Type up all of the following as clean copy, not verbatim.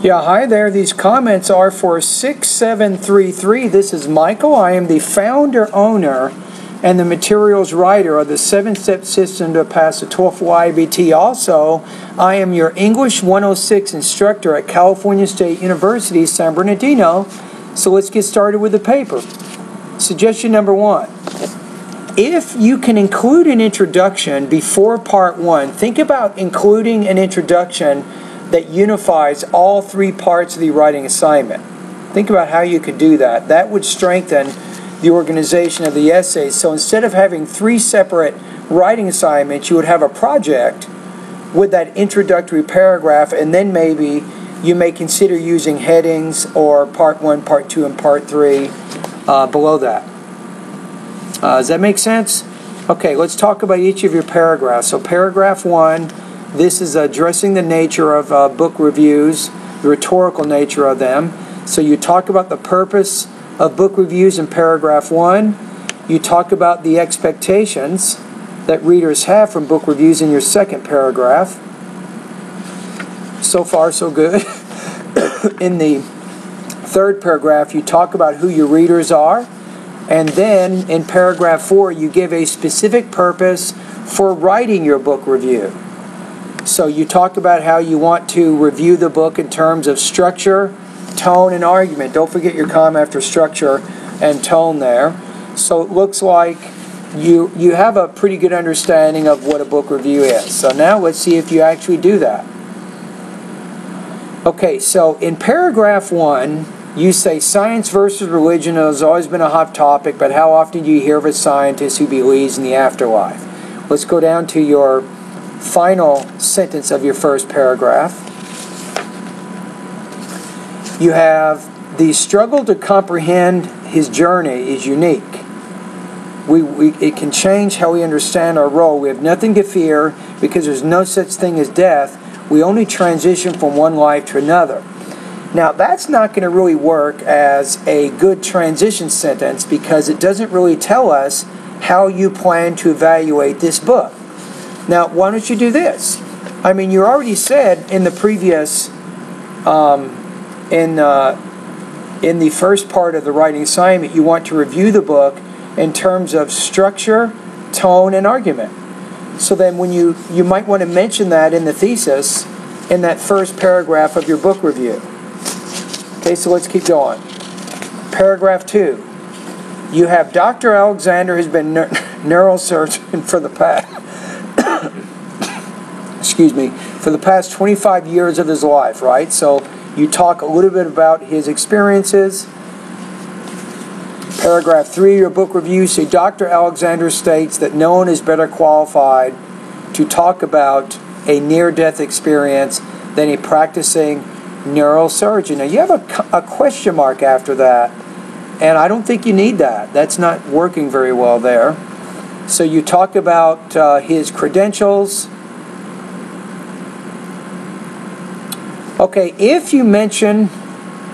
Yeah, hi there. These comments are for 6733. This is Michael. I am the founder, owner, and the materials writer of the 7-Step System to pass the TOEFL IBT. Also, I am your English 106 instructor at California State University, San Bernardino. So let's get started with the paper. Suggestion number 1. If you can include an introduction before part 1, think about including an introduction that unifies all 3 parts of the writing assignment. Think about how you could do that. That would strengthen the organization of the essays. So instead of having 3 separate writing assignments, you would have a project with that introductory paragraph, and then maybe you may consider using headings or part 1, part 2, and part 3 below that. Does that make sense? Okay, let's talk about each of your paragraphs. So paragraph 1, this is addressing the nature of book reviews, the rhetorical nature of them. So you talk about the purpose of book reviews in paragraph 1. You talk about the expectations that readers have from book reviews in your second paragraph. So far, so good. In the third paragraph, you talk about who your readers are. And then in paragraph 4, you give a specific purpose for writing your book review. So you talk about how you want to review the book in terms of structure, tone, and argument. Don't forget your comma after structure and tone there. So it looks like you have a pretty good understanding of what a book review is. So now let's see if you actually do that. Okay, so in paragraph 1, you say science versus religion has always been a hot topic, but how often do you hear of a scientist who believes in the afterlife? Let's go down to your final sentence of your first paragraph. You have, the struggle to comprehend his journey is unique. It can change how we understand our role. We have nothing to fear because there's no such thing as death. We only transition from one life to another. Now, that's not going to really work as a good transition sentence because it doesn't really tell us how you plan to evaluate this book. Now, why don't you do this? I mean, you already said in the previous, in the first part of the writing assignment, you want to review the book in terms of structure, tone, and argument. So then when you might want to mention that in the thesis in that first paragraph of your book review. Okay, so let's keep going. Paragraph 2. You have Dr. Alexander has been neurosurgeon for the past for the past 25 years of his life, right? So you talk a little bit about his experiences. Paragraph 3, your book review, say Dr. Alexander states that no one is better qualified to talk about a near-death experience than a practicing neurosurgeon. Now you have a question mark after that, and I don't think you need that. That's not working very well there. So you talk about his credentials. Okay, if you mention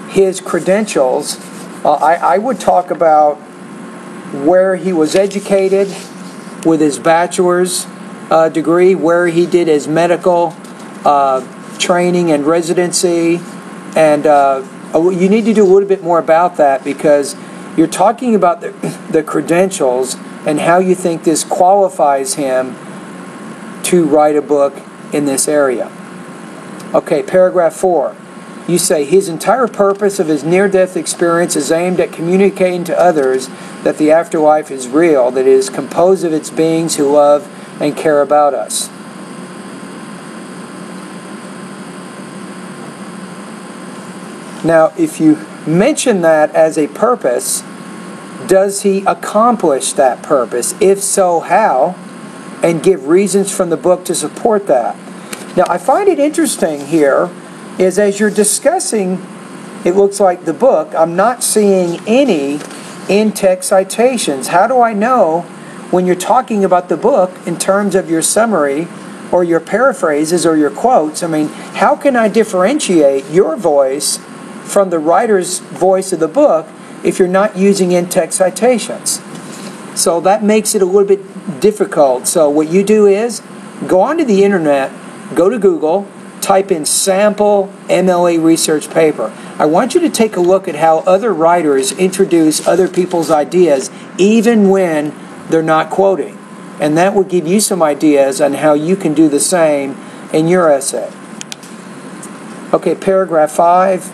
his credentials, I would talk about where he was educated with his bachelor's degree, where he did his medical training and residency, and you need to do a little bit more about that because you're talking about the credentials and how you think this qualifies him to write a book in this area. Okay, paragraph 4. You say his entire purpose of his near-death experience is aimed at communicating to others that the afterlife is real, that it is composed of its beings who love and care about us. Now, if you mention that as a purpose, does he accomplish that purpose? If so, how? And give reasons from the book to support that. Now, I find it interesting here is as you're discussing, it looks like the book, I'm not seeing any in-text citations. How do I know when you're talking about the book in terms of your summary or your paraphrases or your quotes? I mean, how can I differentiate your voice from the writer's voice of the book if you're not using in-text citations? So that makes it a little bit difficult. So what you do is go onto the internet, go to Google, type in sample MLA research paper. I want you to take a look at how other writers introduce other people's ideas even when they're not quoting. And that will give you some ideas on how you can do the same in your essay. Okay, paragraph 5.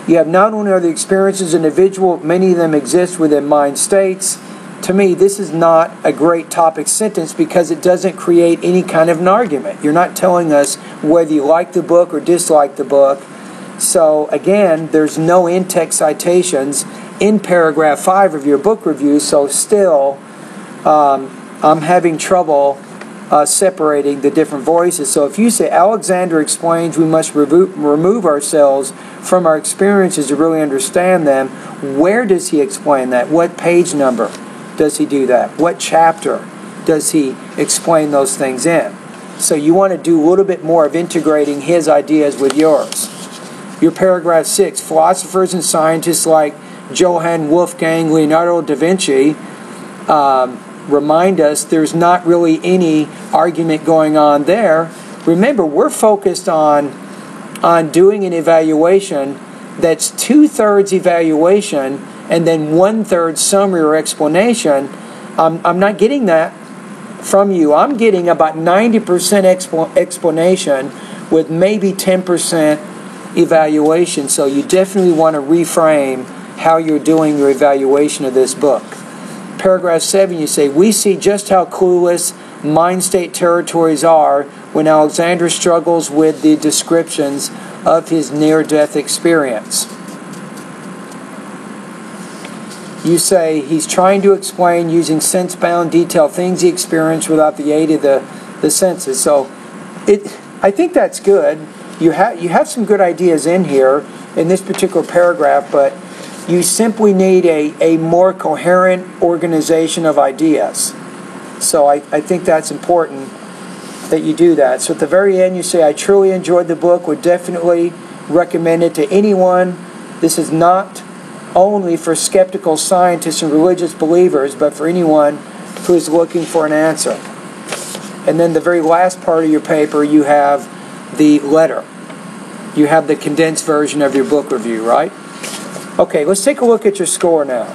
You have not only are the experiences individual, many of them exist within mind states. To me, this is not a great topic sentence because it doesn't create any kind of an argument. You're not telling us whether you like the book or dislike the book. So again, there's no in-text citations in paragraph 5 of your book review, so still I'm having trouble separating the different voices. So if you say Alexander explains we must remove ourselves from our experiences to really understand them, where does he explain that? What page number does he do that? What chapter does he explain those things in? So you want to do a little bit more of integrating his ideas with yours. Your paragraph 6, philosophers and scientists like Johann Wolfgang Leonardo da Vinci remind us there's not really any argument going on there. Remember, we're focused on doing an evaluation that's 2/3 evaluation and then 1/3 summary or explanation. I'm not getting that from you. I'm getting about 90% explanation with maybe 10% evaluation. So you definitely want to reframe how you're doing your evaluation of this book. Paragraph 7, you say, we see just how clueless mind state territories are when Alexander struggles with the descriptions of his near-death experience. You say he's trying to explain using sense-bound detail things he experienced without the aid of the senses. So I think that's good. You have some good ideas in here in this particular paragraph, but you simply need a more coherent organization of ideas. So I think that's important that you do that. So at the very end you say, I truly enjoyed the book, would definitely recommend it to anyone. This is not only for skeptical scientists and religious believers, but for anyone who is looking for an answer. And then the very last part of your paper, you have the letter. You have the condensed version of your book review, right? Okay, let's take a look at your score now.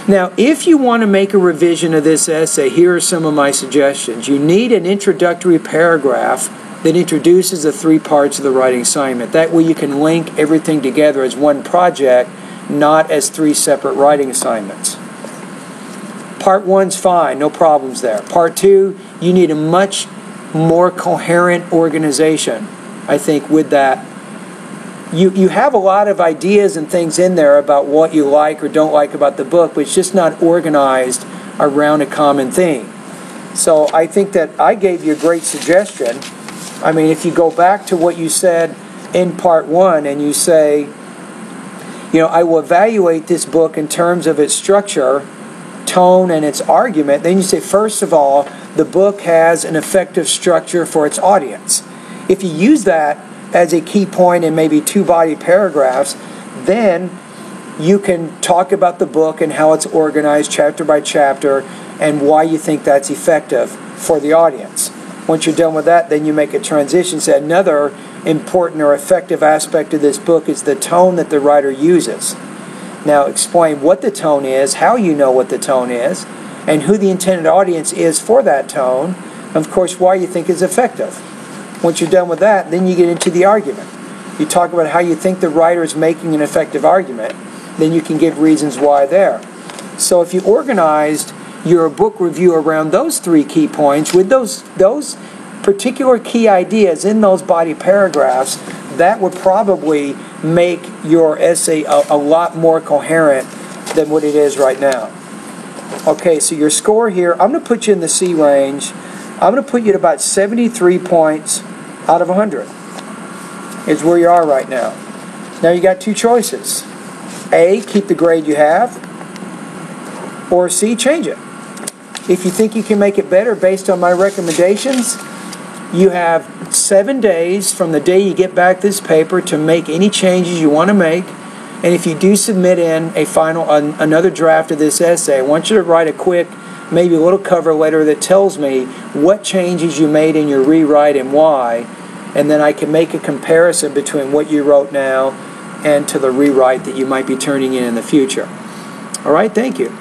Now, if you want to make a revision of this essay, here are some of my suggestions. You need an introductory paragraph that introduces the 3 parts of the writing assignment. That way you can link everything together as one project, not as 3 separate writing assignments. Part 1's fine, no problems there. Part 2, you need a much more coherent organization, I think, with that. You have a lot of ideas and things in there about what you like or don't like about the book, but it's just not organized around a common theme. So I think that I gave you a great suggestion. I mean, if you go back to what you said in part 1 and you say, you know, I will evaluate this book in terms of its structure, tone, and its argument, then you say, first of all, the book has an effective structure for its audience. If you use that as a key point in maybe 2 body paragraphs, then you can talk about the book and how it's organized chapter by chapter and why you think that's effective for the audience. Once you're done with that, then you make a transition. Say another important or effective aspect of this book is the tone that the writer uses. Now explain what the tone is, how you know what the tone is, and who the intended audience is for that tone, and of course why you think it's effective. Once you're done with that, then you get into the argument. You talk about how you think the writer is making an effective argument, then you can give reasons why there. So if you organized your book review around those 3 key points with those particular key ideas in those body paragraphs, that would probably make your essay a lot more coherent than what it is right now. Okay, so your score here, I'm going to put you in the C range. I'm going to put you at about 73 points out of 100 is where you are right now. Now you got 2 choices. A, keep the grade you have, or C, change it. If you think you can make it better based on my recommendations, you have 7 days from the day you get back this paper to make any changes you want to make. And if you do submit in another draft of this essay, I want you to write a quick maybe a little cover letter that tells me what changes you made in your rewrite and why, and then I can make a comparison between what you wrote now and to the rewrite that you might be turning in the future. All right, thank you.